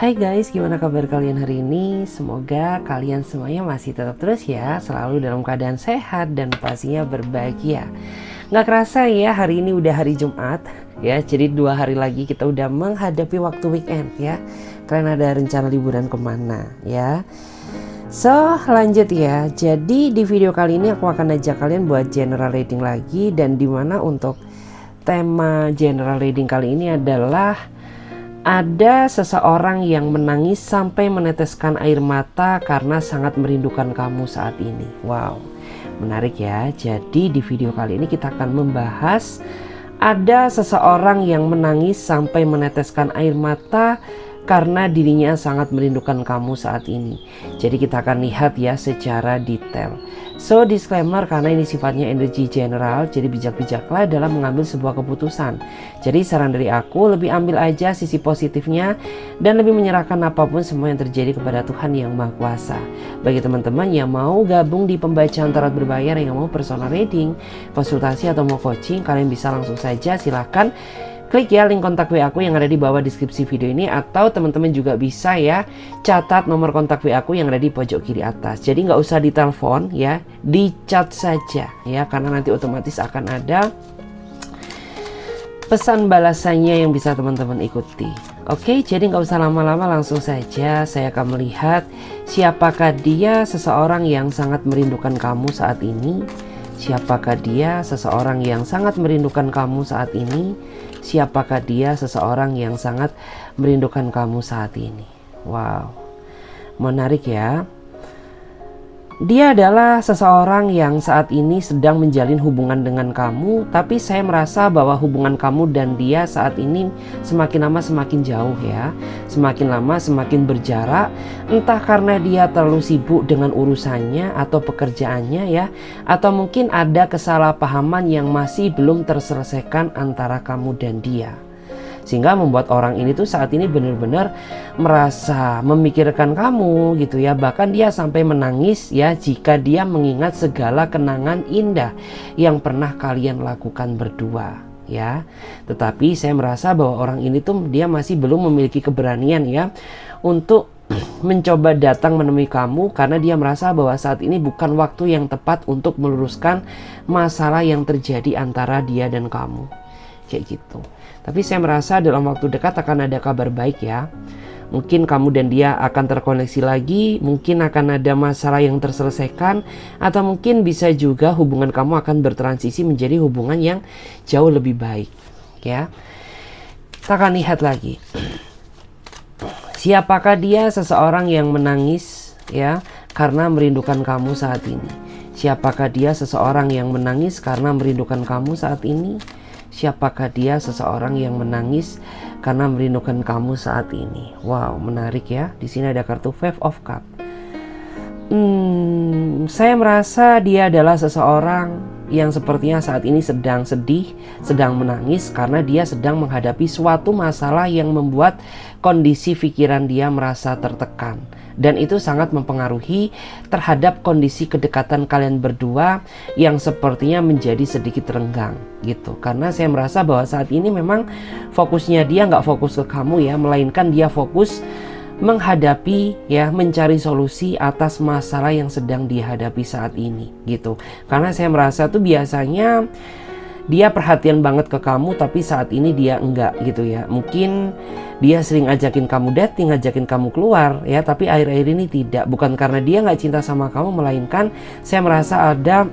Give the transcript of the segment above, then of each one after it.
Hai guys, gimana kabar kalian hari ini? Semoga kalian semuanya masih tetap terus ya, selalu dalam keadaan sehat dan pastinya berbahagia. Nggak kerasa ya, hari ini udah hari Jumat ya, jadi 2 hari lagi kita udah menghadapi waktu weekend ya. Kalian ada rencana liburan kemana ya? So lanjut ya, jadi di video kali ini aku akan ajak kalian buat general reading lagi. Dan dimana untuk tema general reading kali ini adalah ada seseorang yang menangis sampai meneteskan air mata karena sangat merindukan kamu saat ini. Wow, menarik ya. Jadi di video kali ini kita akan membahas ada seseorang yang menangis sampai meneteskan air mata karena dirinya sangat merindukan kamu saat ini. Jadi kita akan lihat ya secara detail. So disclaimer, karena ini sifatnya energi general, jadi bijak-bijaklah dalam mengambil sebuah keputusan. Jadi saran dari aku, lebih ambil aja sisi positifnya dan lebih menyerahkan apapun semua yang terjadi kepada Tuhan yang Maha Kuasa. Bagi teman-teman yang mau gabung di pembacaan tarot berbayar, yang mau personal reading, konsultasi atau mau coaching, kalian bisa langsung saja silahkan klik ya link kontak WA aku yang ada di bawah deskripsi video ini, atau teman-teman juga bisa ya catat nomor kontak WA aku yang ada di pojok kiri atas. Jadi nggak usah ditelepon ya, di chat saja ya, karena nanti otomatis akan ada pesan balasannya yang bisa teman-teman ikuti. Oke, jadi nggak usah lama-lama, langsung saja saya akan melihat siapakah dia seseorang yang sangat merindukan kamu saat ini. Siapakah dia seseorang yang sangat merindukan kamu saat ini? Siapakah dia seseorang yang sangat merindukan kamu saat ini? Wow, menarik ya. Dia adalah seseorang yang saat ini sedang menjalin hubungan dengan kamu, tapi saya merasa bahwa hubungan kamu dan dia saat ini semakin lama semakin jauh ya. Semakin lama semakin berjarak, entah karena dia terlalu sibuk dengan urusannya atau pekerjaannya ya, atau mungkin ada kesalahpahaman yang masih belum terselesaikan antara kamu dan dia. Sehingga membuat orang ini tuh saat ini benar-benar merasa memikirkan kamu gitu ya. Bahkan dia sampai menangis ya jika dia mengingat segala kenangan indah yang pernah kalian lakukan berdua ya. Tetapi saya merasa bahwa orang ini tuh dia masih belum memiliki keberanian ya untuk mencoba datang menemui kamu, karena dia merasa bahwa saat ini bukan waktu yang tepat untuk meluruskan masalah yang terjadi antara dia dan kamu. Kayak gitu. Tapi saya merasa dalam waktu dekat akan ada kabar baik ya. Mungkin kamu dan dia akan terkoneksi lagi, mungkin akan ada masalah yang terselesaikan, atau mungkin bisa juga hubungan kamu akan bertransisi menjadi hubungan yang jauh lebih baik ya. Kita akan lihat lagi. Siapakah dia seseorang yang menangis ya karena merindukan kamu saat ini? Siapakah dia seseorang yang menangis karena merindukan kamu saat ini? Siapakah dia seseorang yang menangis karena merindukan kamu saat ini? Wow, menarik ya. Di sini ada kartu Five of Cups. Saya merasa dia adalah seseorang yang sepertinya saat ini sedang sedih, sedang menangis karena dia sedang menghadapi suatu masalah yang membuat kondisi pikiran dia merasa tertekan. Dan itu sangat mempengaruhi terhadap kondisi kedekatan kalian berdua yang sepertinya menjadi sedikit renggang gitu. Karena saya merasa bahwa saat ini memang fokusnya dia nggak fokus ke kamu ya, melainkan dia fokus menghadapi ya, mencari solusi atas masalah yang sedang dihadapi saat ini gitu. Karena saya merasa tuh biasanya dia perhatian banget ke kamu, tapi saat ini dia enggak gitu ya. Mungkin dia sering ajakin kamu dating, ngajakin kamu keluar ya, tapi akhir-akhir ini tidak. Bukan karena dia nggak cinta sama kamu, melainkan saya merasa ada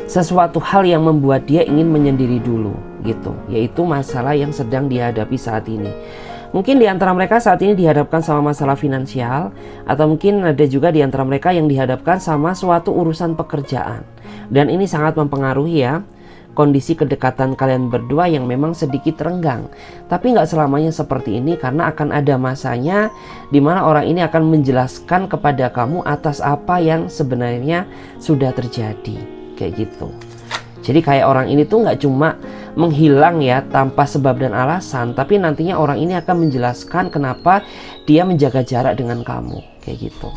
sesuatu hal yang membuat dia ingin menyendiri dulu gitu, yaitu masalah yang sedang dihadapi saat ini. Mungkin di antara mereka saat ini dihadapkan sama masalah finansial, atau mungkin ada juga di antara mereka yang dihadapkan sama suatu urusan pekerjaan. Dan ini sangat mempengaruhi ya kondisi kedekatan kalian berdua yang memang sedikit renggang. Tapi nggak selamanya seperti ini, karena akan ada masanya dimana orang ini akan menjelaskan kepada kamu atas apa yang sebenarnya sudah terjadi. Kayak gitu. Jadi kayak orang ini tuh nggak cuma menghilang ya tanpa sebab dan alasan, tapi nantinya orang ini akan menjelaskan kenapa dia menjaga jarak dengan kamu. Kayak gitu.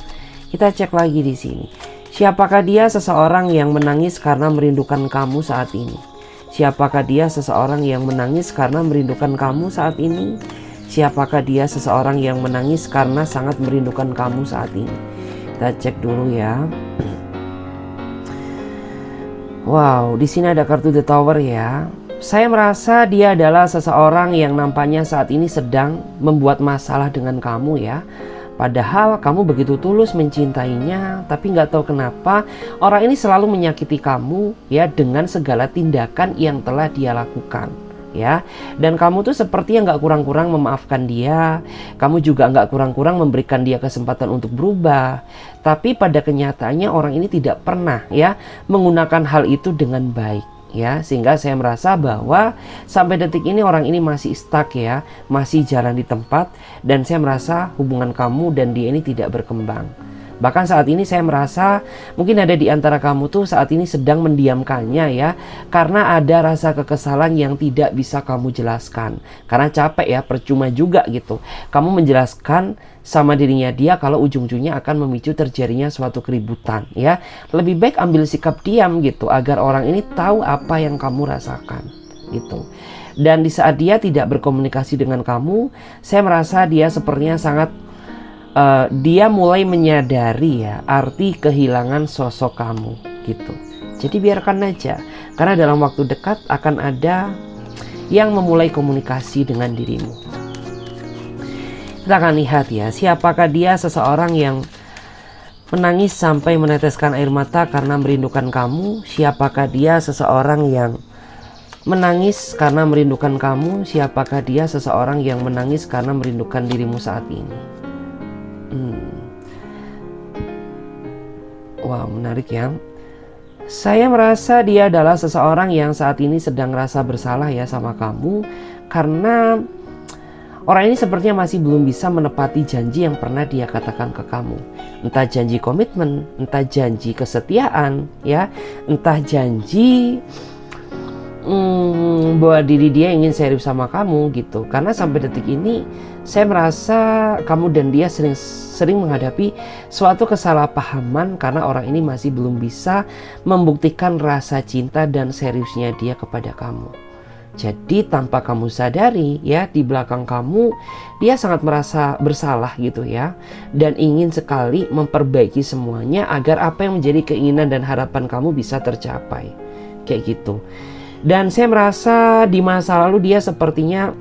Kita cek lagi di sini. Siapakah dia seseorang yang menangis karena merindukan kamu saat ini? Siapakah dia seseorang yang menangis karena merindukan kamu saat ini? Siapakah dia? Seseorang yang menangis karena sangat merindukan kamu saat ini. Kita cek dulu ya. Wow, di sini ada kartu The Tower ya. Saya merasa dia adalah seseorang yang nampaknya saat ini sedang membuat masalah dengan kamu ya. Padahal kamu begitu tulus mencintainya, tapi nggak tahu kenapa orang ini selalu menyakiti kamu ya dengan segala tindakan yang telah dia lakukan ya. Dan kamu tuh sepertinya nggak kurang-kurang memaafkan dia, kamu juga nggak kurang-kurang memberikan dia kesempatan untuk berubah. Tapi pada kenyataannya orang ini tidak pernah ya menggunakan hal itu dengan baik. Ya, sehingga saya merasa bahwa sampai detik ini orang ini masih stuck ya, masih jalan di tempat, dan saya merasa hubungan kamu dan dia ini tidak berkembang. Bahkan saat ini saya merasa mungkin ada di antara kamu tuh saat ini sedang mendiamkannya ya, karena ada rasa kekesalan yang tidak bisa kamu jelaskan. Karena capek ya, percuma juga gitu. Kamu menjelaskan sama dirinya dia kalau ujung-ujungnya akan memicu terjadinya suatu keributan ya. Lebih baik ambil sikap diam gitu agar orang ini tahu apa yang kamu rasakan gitu. Dan di saat dia tidak berkomunikasi dengan kamu, saya merasa dia sepertinya sangat dia mulai menyadari ya arti kehilangan sosok kamu gitu. Jadi biarkan aja, karena dalam waktu dekat akan ada yang memulai komunikasi dengan dirimu. Kita akan lihat ya, siapakah dia? Seseorang yang menangis sampai meneteskan air mata karena merindukan kamu. Siapakah dia? Seseorang yang menangis karena merindukan kamu. Siapakah dia? Seseorang yang menangis karena merindukan dirimu saat ini. Wow, menarik ya. Saya merasa dia adalah seseorang yang saat ini sedang rasa bersalah ya sama kamu, karena orang ini sepertinya masih belum bisa menepati janji yang pernah dia katakan ke kamu. Entah janji komitmen, entah janji kesetiaan ya, entah janji bahwa diri dia ingin serius sama kamu gitu. Karena sampai detik ini saya merasa kamu dan dia sering menghadapi suatu kesalahpahaman karena orang ini masih belum bisa membuktikan rasa cinta dan seriusnya dia kepada kamu. Jadi tanpa kamu sadari ya, di belakang kamu dia sangat merasa bersalah gitu ya, dan ingin sekali memperbaiki semuanya agar apa yang menjadi keinginan dan harapan kamu bisa tercapai kayak gitu. Dan saya merasa di masa lalu dia sepertinya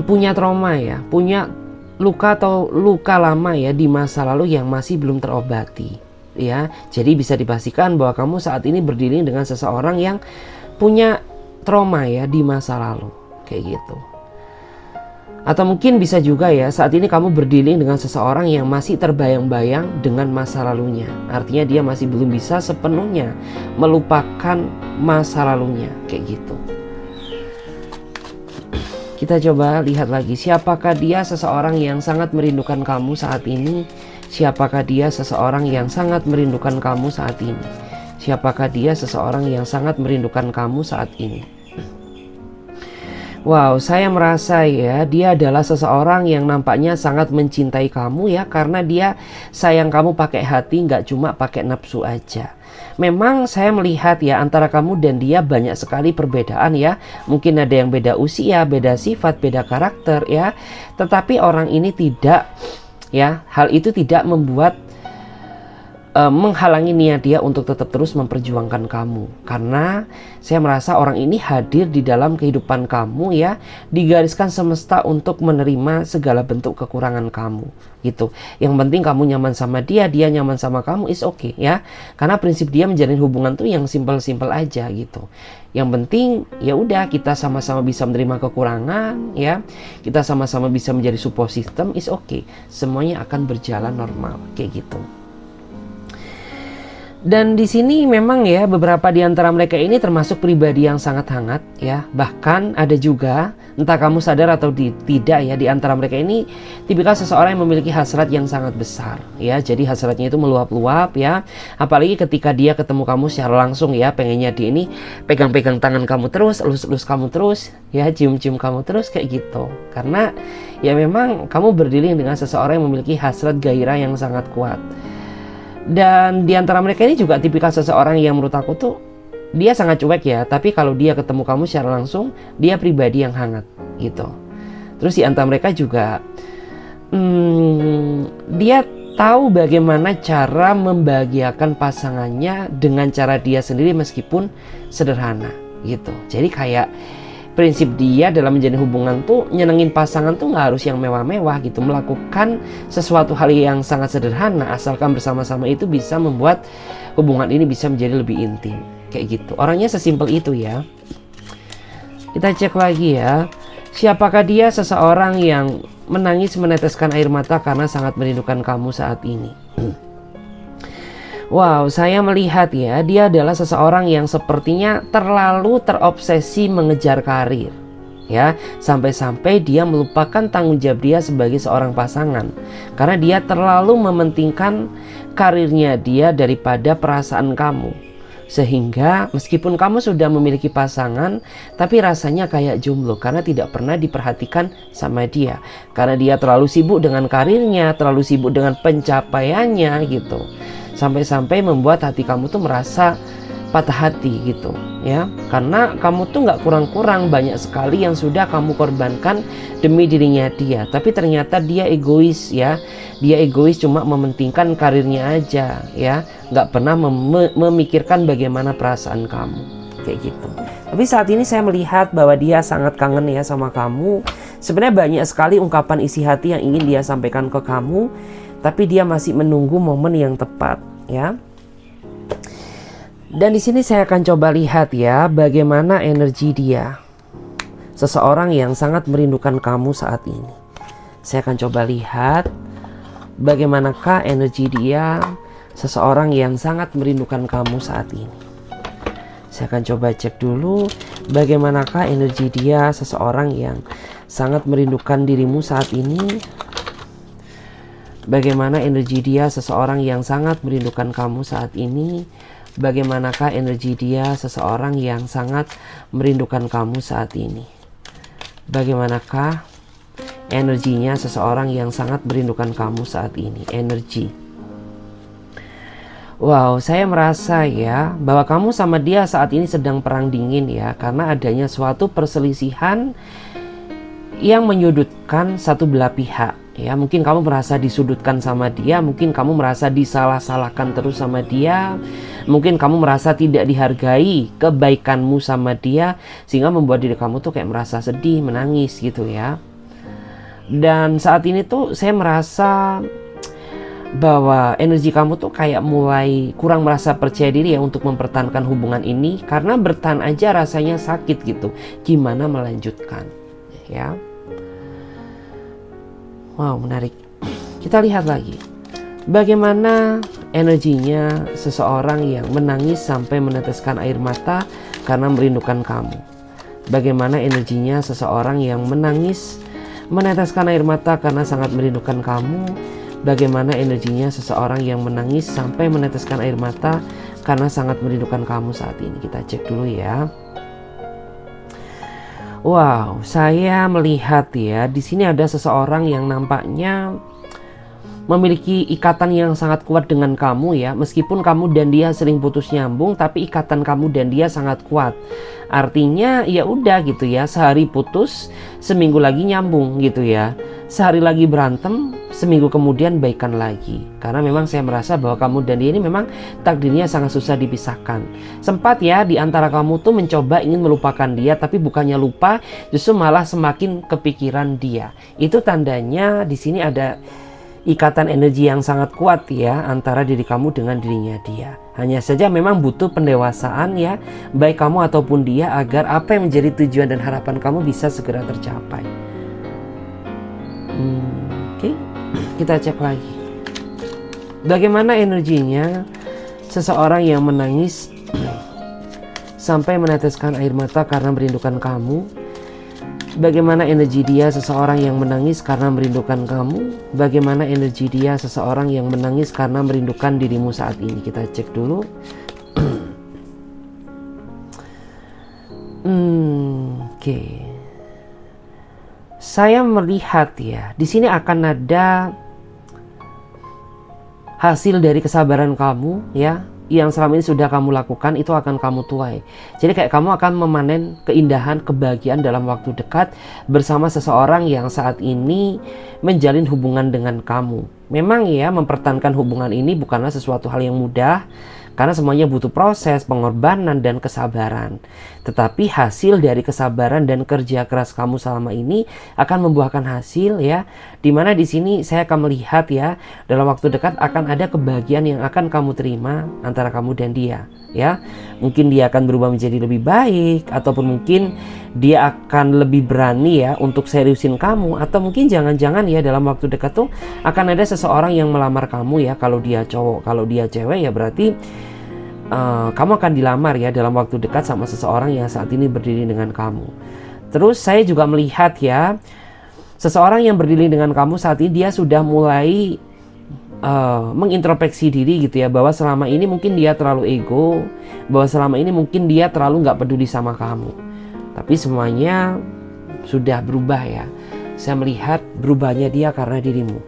punya trauma ya, punya luka atau luka lama ya di masa lalu yang masih belum terobati ya. Jadi bisa dipastikan bahwa kamu saat ini berdiri dengan seseorang yang punya trauma ya di masa lalu kayak gitu. Atau mungkin bisa juga ya, saat ini kamu berdiri dengan seseorang yang masih terbayang-bayang dengan masa lalunya. Artinya dia masih belum bisa sepenuhnya melupakan masa lalunya kayak gitu. Kita coba lihat lagi, siapakah dia? Seseorang yang sangat merindukan kamu saat ini. Siapakah dia? Seseorang yang sangat merindukan kamu saat ini. Siapakah dia? Seseorang yang sangat merindukan kamu saat ini. Wow, saya merasa ya, dia adalah seseorang yang nampaknya sangat mencintai kamu ya, karena dia sayang kamu pakai hati, nggak cuma pakai nafsu aja. Memang saya melihat ya, antara kamu dan dia banyak sekali perbedaan ya. Mungkin ada yang beda usia, beda sifat, beda karakter ya. Tetapi orang ini tidak ya, hal itu tidak membuat menghalangi niat dia untuk tetap terus memperjuangkan kamu. Karena saya merasa orang ini hadir di dalam kehidupan kamu ya, digariskan semesta untuk menerima segala bentuk kekurangan kamu gitu. Yang penting kamu nyaman sama dia, dia nyaman sama kamu, is okay ya. Karena prinsip dia menjalin hubungan tuh yang simpel-simpel aja gitu. Yang penting ya udah, kita sama-sama bisa menerima kekurangan ya, kita sama-sama bisa menjadi support system, is okay. Semuanya akan berjalan normal kayak gitu. Dan di sini memang ya, beberapa di antara mereka ini termasuk pribadi yang sangat hangat ya. Bahkan ada juga, entah kamu sadar atau tidak ya, di antara mereka ini tipikal seseorang yang memiliki hasrat yang sangat besar ya. Jadi hasratnya itu meluap-luap ya. Apalagi ketika dia ketemu kamu secara langsung ya, pengennya dia ini pegang-pegang tangan kamu terus, elus-elus kamu terus ya, cium-cium kamu terus kayak gitu. Karena ya memang kamu berdiri dengan seseorang yang memiliki hasrat gairah yang sangat kuat. Dan di antara mereka ini juga tipikal seseorang yang menurut aku tuh dia sangat cuek ya, tapi kalau dia ketemu kamu secara langsung, dia pribadi yang hangat gitu. Terus di antara mereka juga dia tahu bagaimana cara membahagiakan pasangannya dengan cara dia sendiri meskipun sederhana gitu. Jadi kayak prinsip dia dalam menjalin hubungan tuh nyenengin pasangan tuh nggak harus yang mewah-mewah gitu. Melakukan sesuatu hal yang sangat sederhana asalkan bersama-sama itu bisa membuat hubungan ini bisa menjadi lebih intim. Kayak gitu. Orangnya sesimpel itu ya. Kita cek lagi ya. Siapakah dia? Seseorang yang menangis meneteskan air mata karena sangat merindukan kamu saat ini. Wow, saya melihat ya, dia adalah seseorang yang sepertinya terlalu terobsesi mengejar karir. Ya, sampai-sampai dia melupakan tanggung jawab dia sebagai seorang pasangan. Karena dia terlalu mementingkan karirnya dia daripada perasaan kamu. Sehingga meskipun kamu sudah memiliki pasangan, tapi rasanya kayak jomblo karena tidak pernah diperhatikan sama dia. Karena dia terlalu sibuk dengan karirnya, terlalu sibuk dengan pencapaiannya gitu. Sampai-sampai membuat hati kamu tuh merasa patah hati gitu ya. Karena kamu tuh nggak kurang-kurang, banyak sekali yang sudah kamu korbankan demi dirinya dia. Tapi ternyata dia egois ya. Dia egois cuma mementingkan karirnya aja ya. Nggak pernah memikirkan bagaimana perasaan kamu. Kayak gitu. Tapi saat ini saya melihat bahwa dia sangat kangen ya sama kamu. Sebenarnya banyak sekali ungkapan isi hati yang ingin dia sampaikan ke kamu. Tapi dia masih menunggu momen yang tepat ya. Dan di sini saya akan coba lihat ya bagaimana energi dia. Seseorang yang sangat merindukan kamu saat ini. Saya akan coba lihat bagaimanakah energi dia, seseorang yang sangat merindukan kamu saat ini. Saya akan coba cek dulu bagaimanakah energi dia, seseorang yang sangat merindukan dirimu saat ini. Bagaimana energi dia, seseorang yang sangat merindukan kamu saat ini. Bagaimanakah energi dia, seseorang yang sangat merindukan kamu saat ini. Bagaimanakah energinya seseorang yang sangat merindukan kamu saat ini. Energi. Wow, saya merasa ya bahwa kamu sama dia saat ini sedang perang dingin ya. Karena adanya suatu perselisihan yang menyudutkan satu belah pihak ya. Mungkin kamu merasa disudutkan sama dia, mungkin kamu merasa disalah-salahkan terus sama dia, mungkin kamu merasa tidak dihargai kebaikanmu sama dia, sehingga membuat diri kamu tuh kayak merasa sedih, menangis gitu ya. Dan saat ini tuh saya merasa bahwa energi kamu tuh kayak mulai kurang merasa percaya diri ya untuk mempertahankan hubungan ini. Karena bertahan aja rasanya sakit gitu. Gimana melanjutkan ya. Wow, menarik. Kita lihat lagi. Bagaimana energinya seseorang yang menangis sampai meneteskan air mata karena merindukan kamu. Bagaimana energinya seseorang yang menangis meneteskan air mata karena sangat merindukan kamu. Bagaimana energinya seseorang yang menangis sampai meneteskan air mata karena sangat merindukan kamu saat ini. Kita cek dulu ya. Wow, saya melihat ya, di sini ada seseorang yang nampaknya memiliki ikatan yang sangat kuat dengan kamu ya. Meskipun kamu dan dia sering putus nyambung, tapi ikatan kamu dan dia sangat kuat. Artinya ya udah gitu ya, sehari putus, seminggu lagi nyambung gitu ya. Sehari lagi berantem, seminggu kemudian baikan lagi. Karena memang saya merasa bahwa kamu dan dia ini memang takdirnya sangat susah dipisahkan. Sempat ya di antara kamu tuh mencoba ingin melupakan dia, tapi bukannya lupa, justru malah semakin kepikiran dia. Itu tandanya di sini ada ikatan energi yang sangat kuat ya antara diri kamu dengan dirinya dia. Hanya saja memang butuh pendewasaan ya, baik kamu ataupun dia, agar apa yang menjadi tujuan dan harapan kamu bisa segera tercapai. Oke, kita cek lagi. Bagaimana energinya seseorang yang menangis sampai meneteskan air mata karena merindukan kamu. Bagaimana energi dia, seseorang yang menangis karena merindukan kamu. Bagaimana energi dia, seseorang yang menangis karena merindukan dirimu saat ini. Kita cek dulu. Oke. Saya melihat ya, di sini akan ada hasil dari kesabaran kamu ya. yang selama ini sudah kamu lakukan itu akan kamu tuai. Jadi kayak kamu akan memanen keindahan, kebahagiaan dalam waktu dekat bersama seseorang yang saat ini menjalin hubungan dengan kamu. Memang ya, mempertahankan hubungan ini bukanlah sesuatu hal yang mudah, karena semuanya butuh proses, pengorbanan, dan kesabaran. Tetapi hasil dari kesabaran dan kerja keras kamu selama ini akan membuahkan hasil ya. Dimana di sini saya akan melihat ya, dalam waktu dekat akan ada kebahagiaan yang akan kamu terima antara kamu dan dia ya. Mungkin dia akan berubah menjadi lebih baik, ataupun mungkin dia akan lebih berani ya untuk seriusin kamu, atau mungkin jangan-jangan ya dalam waktu dekat tuh akan ada seseorang yang melamar kamu ya. Kalau dia cowok, kalau dia cewek ya berarti kamu akan dilamar ya dalam waktu dekat sama seseorang yang saat ini berdiri dengan kamu. Terus saya juga melihat ya, seseorang yang berdiri dengan kamu saat ini dia sudah mulai mengintrospeksi diri gitu ya, bahwa selama ini mungkin dia terlalu ego, bahwa selama ini mungkin dia terlalu nggak peduli sama kamu. Tapi semuanya sudah berubah ya. Saya melihat berubahnya dia karena dirimu.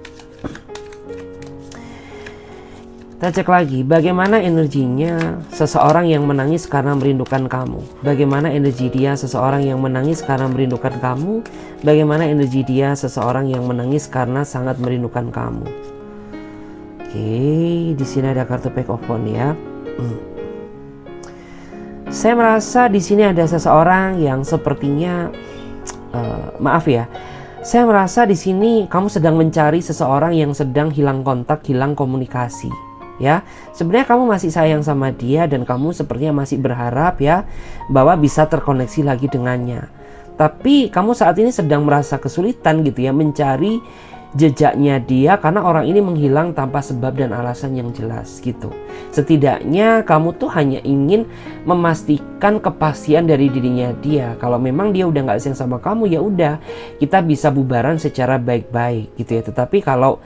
Kita cek lagi, bagaimana energinya seseorang yang menangis karena merindukan kamu. Bagaimana energi dia seseorang yang menangis karena merindukan kamu. Bagaimana energi dia seseorang yang menangis karena sangat merindukan kamu. Oke, di sini ada kartu Pack of Wands ya. Saya merasa di sini ada seseorang yang sepertinya maaf ya. Saya merasa di sini kamu sedang mencari seseorang yang sedang hilang kontak, hilang komunikasi. Ya, sebenarnya kamu masih sayang sama dia dan kamu sepertinya masih berharap ya bahwa bisa terkoneksi lagi dengannya. Tapi kamu saat ini sedang merasa kesulitan gitu ya mencari jejaknya dia, karena orang ini menghilang tanpa sebab dan alasan yang jelas gitu. Setidaknya kamu tuh hanya ingin memastikan kepastian dari dirinya dia. Kalau memang dia udah nggak sayang sama kamu, ya udah kita bisa bubaran secara baik-baik gitu ya. Tetapi kalau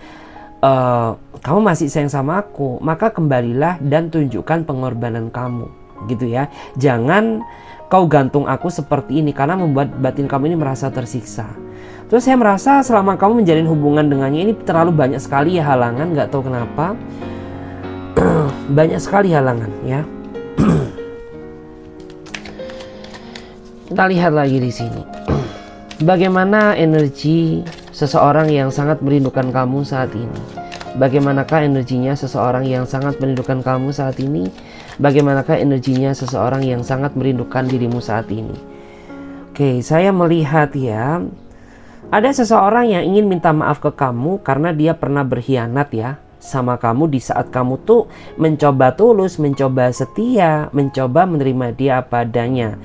kamu masih sayang sama aku, maka kembalilah dan tunjukkan pengorbanan kamu gitu ya. Jangan kau gantung aku seperti ini, karena membuat batin kamu ini merasa tersiksa. Terus saya merasa selama kamu menjalin hubungan dengannya ini terlalu banyak sekali ya halangan, nggak tahu kenapa. Banyak sekali halangan ya. Kita lihat lagi di sini. Bagaimana energi seseorang yang sangat merindukan kamu saat ini? Bagaimanakah energinya seseorang yang sangat merindukan kamu saat ini? Bagaimanakah energinya seseorang yang sangat merindukan dirimu saat ini? Oke, saya melihat ya, ada seseorang yang ingin minta maaf ke kamu karena dia pernah berkhianat ya sama kamu di saat kamu tuh mencoba tulus, mencoba setia, mencoba menerima dia apa adanya.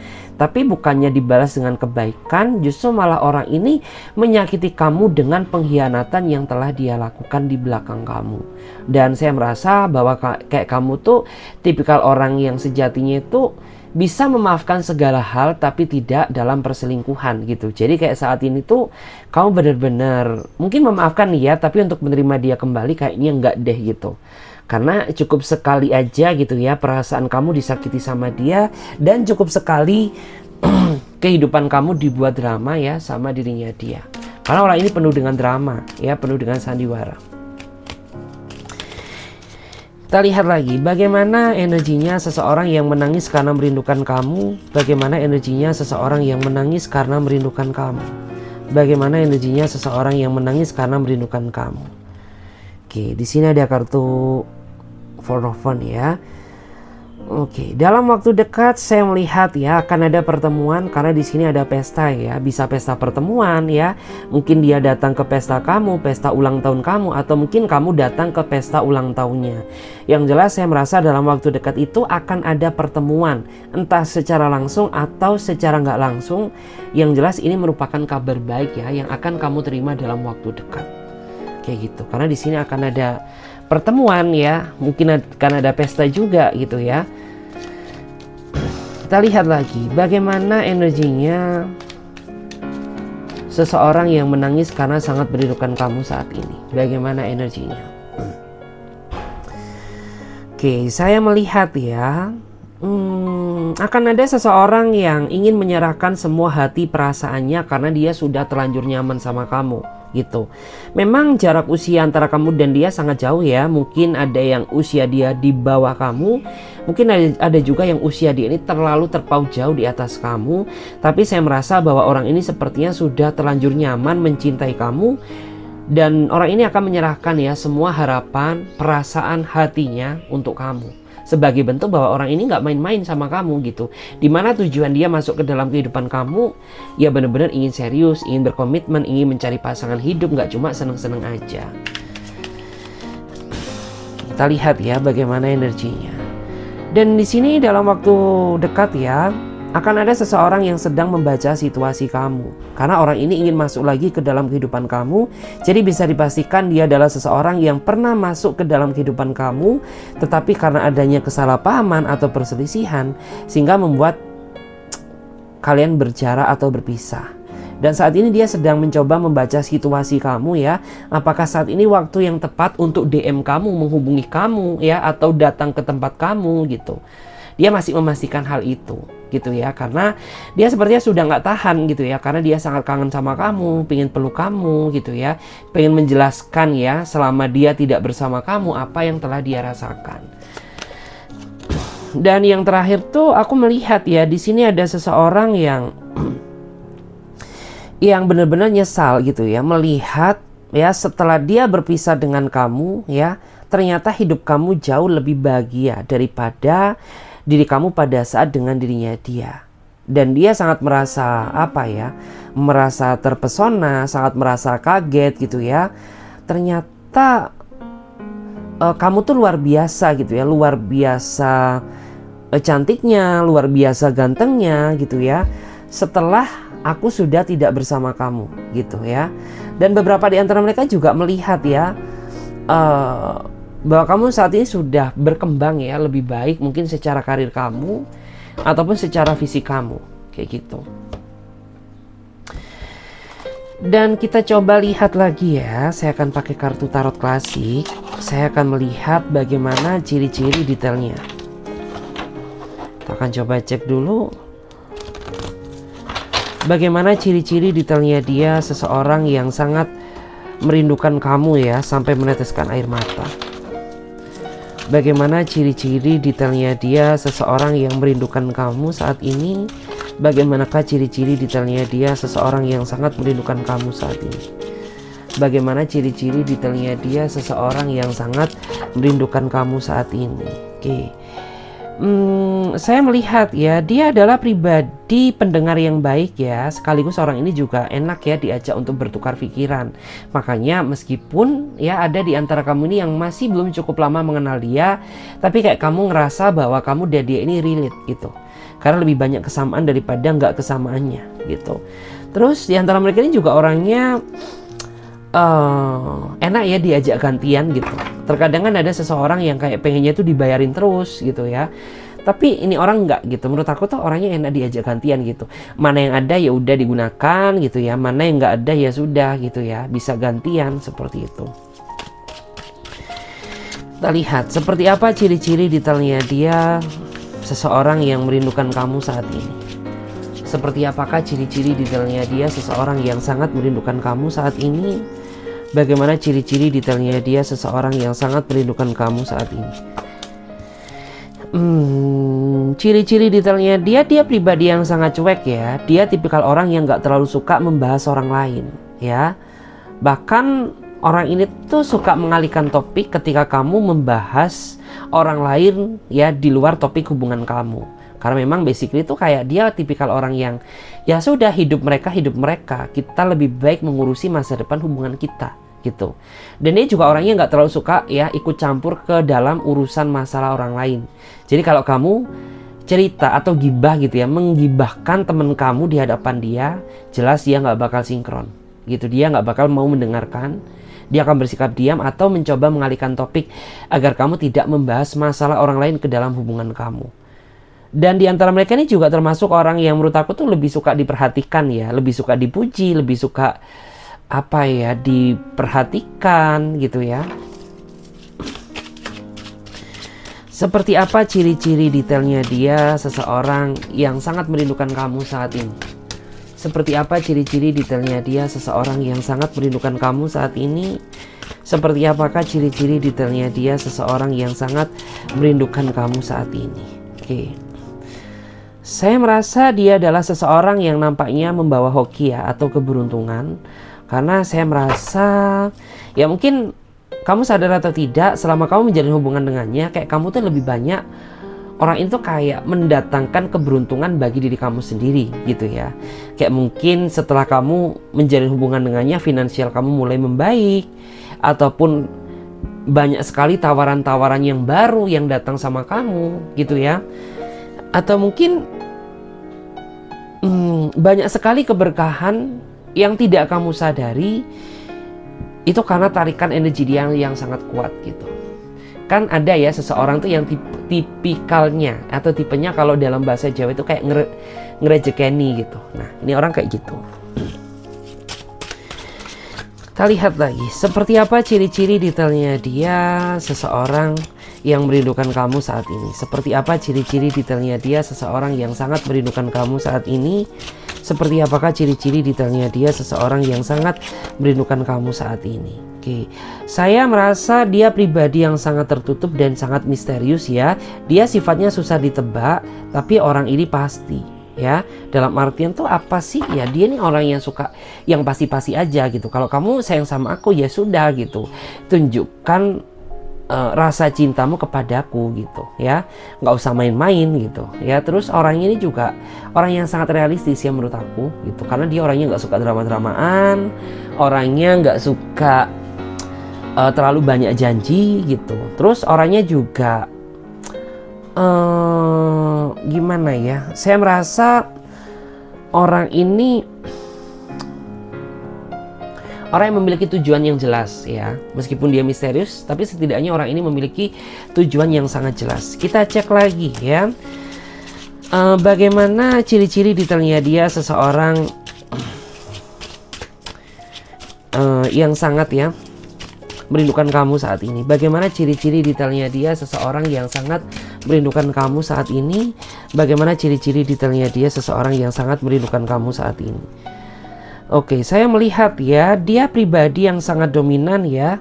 Tapi bukannya dibalas dengan kebaikan, justru malah orang ini menyakiti kamu dengan pengkhianatan yang telah dia lakukan di belakang kamu. Dan saya merasa bahwa kayak kamu tuh tipikal orang yang sejatinya itu bisa memaafkan segala hal tapi tidak dalam perselingkuhan gitu. Jadi kayak saat ini tuh kamu benar-benar mungkin memaafkan ya, tapi untuk menerima dia kembali kayaknya enggak deh gitu. Karena cukup sekali aja gitu ya perasaan kamu disakiti sama dia, dan cukup sekali kehidupan kamu dibuat drama ya sama dirinya dia. Karena orang ini penuh dengan drama ya, penuh dengan sandiwara. Kita lihat lagi bagaimana energinya seseorang yang menangis karena merindukan kamu. Bagaimana energinya seseorang yang menangis karena merindukan kamu. Bagaimana energinya seseorang yang menangis karena merindukan kamu. Oke, di sini ada kartu Four of Wands ya. Oke, dalam waktu dekat saya melihat ya akan ada pertemuan, karena di sini ada pesta ya, bisa pesta pertemuan ya. Mungkin dia datang ke pesta kamu, pesta ulang tahun kamu, atau mungkin kamu datang ke pesta ulang tahunnya. Yang jelas saya merasa dalam waktu dekat itu akan ada pertemuan, entah secara langsung atau secara nggak langsung. Yang jelas ini merupakan kabar baik ya yang akan kamu terima dalam waktu dekat. Kayak gitu, karena di sini akan ada pertemuan ya, mungkin akan ada pesta juga gitu ya. Kita lihat lagi bagaimana energinya seseorang yang menangis karena sangat merindukan kamu saat ini. Bagaimana energinya? Oke, saya melihat ya akan ada seseorang yang ingin menyerahkan semua hati perasaannya karena dia sudah terlanjur nyaman sama kamu gitu. Memang jarak usia antara kamu dan dia sangat jauh ya. Mungkin ada yang usia dia di bawah kamu, mungkin ada juga yang usia dia ini terlalu terpaut jauh di atas kamu. Tapi saya merasa bahwa orang ini sepertinya sudah terlanjur nyaman mencintai kamu, dan orang ini akan menyerahkan ya semua harapan, perasaan hatinya untuk kamu, sebagai bentuk bahwa orang ini nggak main-main sama kamu gitu. Dimana tujuan dia masuk ke dalam kehidupan kamu ya benar-benar ingin serius, ingin berkomitmen, ingin mencari pasangan hidup, nggak cuma seneng-seneng aja. Kita lihat ya bagaimana energinya. Dan di sini dalam waktu dekat ya akan ada seseorang yang sedang membaca situasi kamu, karena orang ini ingin masuk lagi ke dalam kehidupan kamu. Jadi bisa dipastikan dia adalah seseorang yang pernah masuk ke dalam kehidupan kamu, tetapi karena adanya kesalahpahaman atau perselisihan sehingga membuat kalian berjarak atau berpisah. Dan saat ini dia sedang mencoba membaca situasi kamu ya. Apakah saat ini waktu yang tepat untuk DM kamu, menghubungi kamu ya, atau datang ke tempat kamu gitu. Dia masih memastikan hal itu gitu ya, karena dia sepertinya sudah nggak tahan gitu ya, karena dia sangat kangen sama kamu, pengen peluk kamu gitu ya, pengen menjelaskan ya selama dia tidak bersama kamu apa yang telah dia rasakan. Dan yang terakhir tuh aku melihat ya di sini ada seseorang yang benar-benar nyesal gitu ya, melihat ya setelah dia berpisah dengan kamu ya, ternyata hidup kamu jauh lebih bahagia daripada diri kamu pada saat dengan dirinya dia. Dan dia sangat merasa merasa terpesona, sangat merasa kaget gitu ya. Ternyata kamu tuh luar biasa gitu ya, luar biasa cantiknya, luar biasa gantengnya gitu ya, setelah aku sudah tidak bersama kamu gitu ya. Dan beberapa di antara mereka juga melihat ya bahwa kamu saat ini sudah berkembang ya, lebih baik mungkin secara karir kamu ataupun secara fisik kamu kayak gitu. Dan kita coba lihat lagi ya, saya akan pakai kartu tarot klasik. Saya akan melihat bagaimana ciri-ciri detailnya. Kita akan coba cek dulu bagaimana ciri-ciri detailnya dia, seseorang yang sangat merindukan kamu ya sampai meneteskan air mata. Bagaimana ciri-ciri detailnya dia, seseorang yang merindukan kamu saat ini. Bagaimanakah ciri-ciri detailnya dia, seseorang yang sangat merindukan kamu saat ini. Bagaimana ciri-ciri detailnya dia, seseorang yang sangat merindukan kamu saat ini. Oke. Saya melihat ya, dia adalah pribadi pendengar yang baik ya, sekaligus orang ini juga enak ya diajak untuk bertukar pikiran. Makanya meskipun ya ada di antara kamu ini yang masih belum cukup lama mengenal dia, tapi kayak kamu ngerasa bahwa kamu dan dia ini relate gitu, karena lebih banyak kesamaan daripada nggak kesamaannya gitu. Terus di antara mereka ini juga orangnya enak ya diajak gantian gitu. Terkadang kan ada seseorang yang kayak pengennya tuh dibayarin terus gitu ya, tapi ini orang enggak gitu. Menurut aku tuh orangnya enak diajak gantian gitu. Mana yang ada ya udah digunakan gitu ya, mana yang enggak ada ya sudah gitu ya, bisa gantian seperti itu. Kita lihat seperti apa ciri-ciri detailnya dia, seseorang yang merindukan kamu saat ini. Seperti apakah ciri-ciri detailnya dia, seseorang yang sangat merindukan kamu saat ini. Bagaimana ciri-ciri detailnya dia, seseorang yang sangat merindukan kamu saat ini. Ciri-ciri detailnya dia pribadi yang sangat cuek ya. Dia tipikal orang yang gak terlalu suka membahas orang lain ya. Bahkan orang ini tuh suka mengalihkan topik ketika kamu membahas orang lain ya di luar topik hubungan kamu. Karena memang basically itu kayak dia tipikal orang yang ya sudah hidup mereka, kita lebih baik mengurusi masa depan hubungan kita gitu. Dan dia juga orangnya nggak terlalu suka ya ikut campur ke dalam urusan masalah orang lain. Jadi kalau kamu cerita atau gibah gitu ya, menggibahkan teman kamu di hadapan dia, jelas dia nggak bakal sinkron gitu. Dia nggak bakal mau mendengarkan. Dia akan bersikap diam atau mencoba mengalihkan topik agar kamu tidak membahas masalah orang lain ke dalam hubungan kamu. Dan di antara mereka ini juga termasuk orang yang menurut aku tuh lebih suka diperhatikan ya, lebih suka dipuji, lebih suka diperhatikan gitu ya. Seperti apa ciri-ciri detailnya dia seseorang yang sangat merindukan kamu saat ini? Seperti apa ciri-ciri detailnya dia seseorang yang sangat merindukan kamu saat ini? Seperti apakah ciri-ciri detailnya dia seseorang yang sangat merindukan kamu saat ini? Oke. Saya merasa dia adalah seseorang yang nampaknya membawa hoki ya, atau keberuntungan. Karena saya merasa, ya mungkin kamu sadar atau tidak, selama kamu menjalin hubungan dengannya, kayak kamu tuh lebih banyak, orang itu kayak mendatangkan keberuntungan bagi diri kamu sendiri gitu ya. Kayak mungkin setelah kamu menjalin hubungan dengannya, finansial kamu mulai membaik, ataupun banyak sekali tawaran-tawaran yang baru yang datang sama kamu gitu ya. Atau mungkin banyak sekali keberkahan yang tidak kamu sadari, itu karena tarikan energi dia yang sangat kuat gitu. Kan ada ya seseorang tuh yang tipikalnya atau tipenya kalau dalam bahasa Jawa itu kayak ngerejekeni gitu. Nah ini orang kayak gitu. Kita lihat lagi, seperti apa ciri-ciri detailnya dia seseorang yang merindukan kamu saat ini. Seperti apa ciri-ciri detailnya dia seseorang yang sangat merindukan kamu saat ini. Seperti apakah ciri-ciri detailnya dia seseorang yang sangat merindukan kamu saat ini. Oke, saya merasa dia pribadi yang sangat tertutup dan sangat misterius ya. Dia sifatnya susah ditebak, tapi orang ini pasti ya. Dalam artian tuh apa sih ya, dia nih orang yang suka yang pasti-pasti aja gitu. Kalau kamu sayang sama aku ya sudah gitu, tunjukkan rasa cintamu kepadaku gitu ya, nggak usah main-main gitu ya. Terus orang ini juga orang yang sangat realistis ya menurut aku gitu, karena dia orangnya nggak suka drama-dramaan, orangnya nggak suka terlalu banyak janji gitu. Terus orangnya juga gimana ya, saya merasa orang ini orang yang memiliki tujuan yang jelas ya. Meskipun dia misterius, tapi setidaknya orang ini memiliki tujuan yang sangat jelas. Kita cek lagi ya, bagaimana ciri-ciri detailnya dia seseorang yang sangat ya merindukan kamu saat ini. Bagaimana ciri-ciri detailnya dia seseorang yang sangat merindukan kamu saat ini. Bagaimana ciri-ciri detailnya dia seseorang yang sangat merindukan kamu saat ini. Oke, saya melihat ya, dia pribadi yang sangat dominan ya.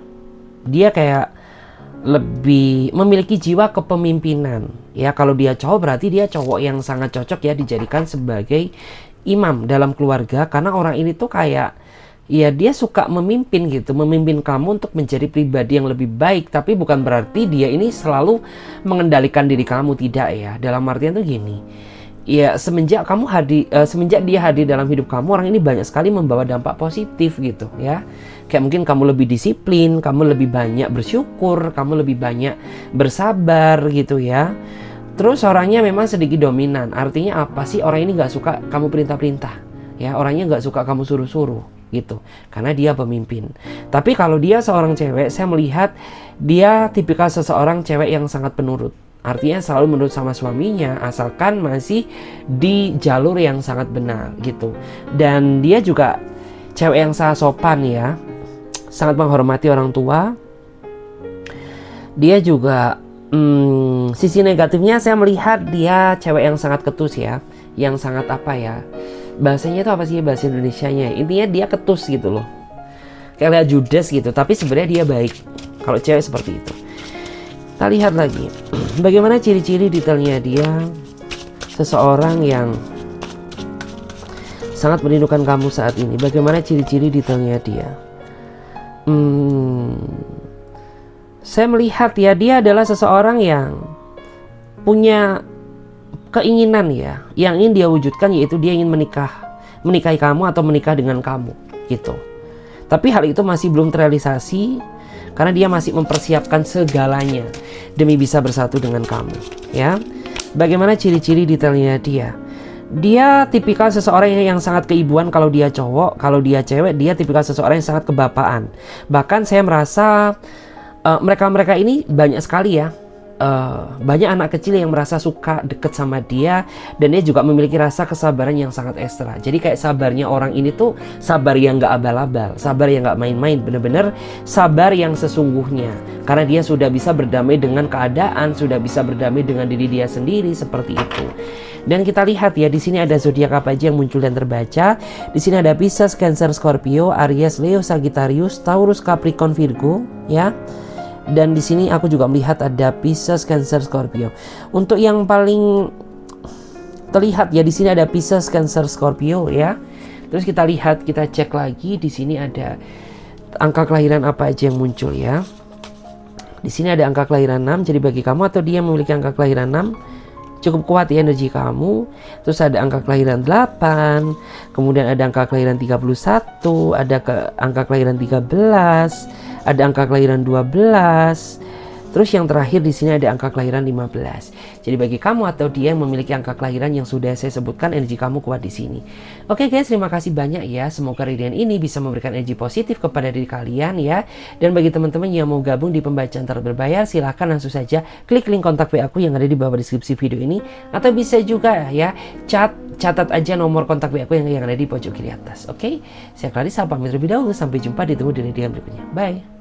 Dia kayak lebih memiliki jiwa kepemimpinan ya. Kalau dia cowok berarti dia cowok yang sangat cocok ya dijadikan sebagai imam dalam keluarga. Karena orang ini tuh kayak ya dia suka memimpin gitu, memimpin kamu untuk menjadi pribadi yang lebih baik. Tapi bukan berarti dia ini selalu mengendalikan diri kamu, tidak ya. Dalam artian tuh gini, ya semenjak dia hadir dalam hidup kamu, orang ini banyak sekali membawa dampak positif gitu ya. Kayak mungkin kamu lebih disiplin, kamu lebih banyak bersyukur, kamu lebih banyak bersabar gitu ya. Terus orangnya memang sedikit dominan. Artinya apa sih? Orang ini gak suka kamu perintah-perintah ya. Orangnya gak suka kamu suruh-suruh gitu, karena dia pemimpin. Tapi kalau dia seorang cewek, saya melihat dia tipikal seseorang cewek yang sangat penurut. Artinya selalu menurut sama suaminya, asalkan masih di jalur yang sangat benar gitu. Dan dia juga cewek yang sangat sopan ya, sangat menghormati orang tua. Dia juga sisi negatifnya saya melihat dia cewek yang sangat ketus ya, yang sangat apa ya, bahasanya itu apa sih bahasa Indonesianya? Intinya dia ketus gitu loh, kayak lihat judes gitu, tapi sebenarnya dia baik. Kalau cewek seperti itu. Kita lihat lagi, bagaimana ciri-ciri detailnya dia seseorang yang sangat merindukan kamu saat ini. Bagaimana ciri-ciri detailnya dia. Saya melihat ya, dia adalah seseorang yang punya keinginan ya, yang ingin dia wujudkan, yaitu dia ingin menikahi kamu atau menikah dengan kamu gitu. Tapi hal itu masih belum terrealisasi karena dia masih mempersiapkan segalanya demi bisa bersatu dengan kamu ya. Bagaimana ciri-ciri detailnya dia? Dia tipikal seseorang yang sangat keibuan kalau dia cowok. Kalau dia cewek, dia tipikal seseorang yang sangat kebapaan. Bahkan saya merasa mereka-mereka ini banyak sekali ya banyak anak kecil yang merasa suka deket sama dia, dan dia juga memiliki rasa kesabaran yang sangat ekstra. Jadi kayak sabarnya orang ini tuh sabar yang gak abal-abal, sabar yang gak main-main, bener-bener sabar yang sesungguhnya. Karena dia sudah bisa berdamai dengan keadaan, sudah bisa berdamai dengan diri dia sendiri, seperti itu. Dan kita lihat ya, di sini ada zodiak apa aja yang muncul dan terbaca. Di sini ada Pisces, Cancer, Scorpio, Aries, Leo, Sagittarius, Taurus, Capricorn, Virgo, ya. Dan di sini aku juga melihat ada Pisces, Cancer, Scorpio. Untuk yang paling terlihat ya, di sini ada Pisces, Cancer, Scorpio, ya. Terus kita lihat, kita cek lagi, di sini ada angka kelahiran apa aja yang muncul, ya. Di sini ada angka kelahiran 6. Jadi bagi kamu atau dia memiliki angka kelahiran 6, cukup kuat ya energi kamu. Terus ada angka kelahiran 8, kemudian ada angka kelahiran 31, ada angka kelahiran 13, ada angka kelahiran 12. Terus yang terakhir di sini ada angka kelahiran 15. Jadi bagi kamu atau dia yang memiliki angka kelahiran yang sudah saya sebutkan, energi kamu kuat di sini. Oke guys, terima kasih banyak ya. Semoga readingan ini bisa memberikan energi positif kepada diri kalian ya. Dan bagi teman-teman yang mau gabung di pembacaan tarot berbayar, silahkan langsung saja klik link kontak WA aku yang ada di bawah deskripsi video ini. Atau bisa juga ya catat aja nomor kontak WA aku yang ada di pojok kiri atas. Oke, saya Clarissa pamit terlebih dahulu. Sampai jumpa, ditunggu di readingan berikutnya. Bye.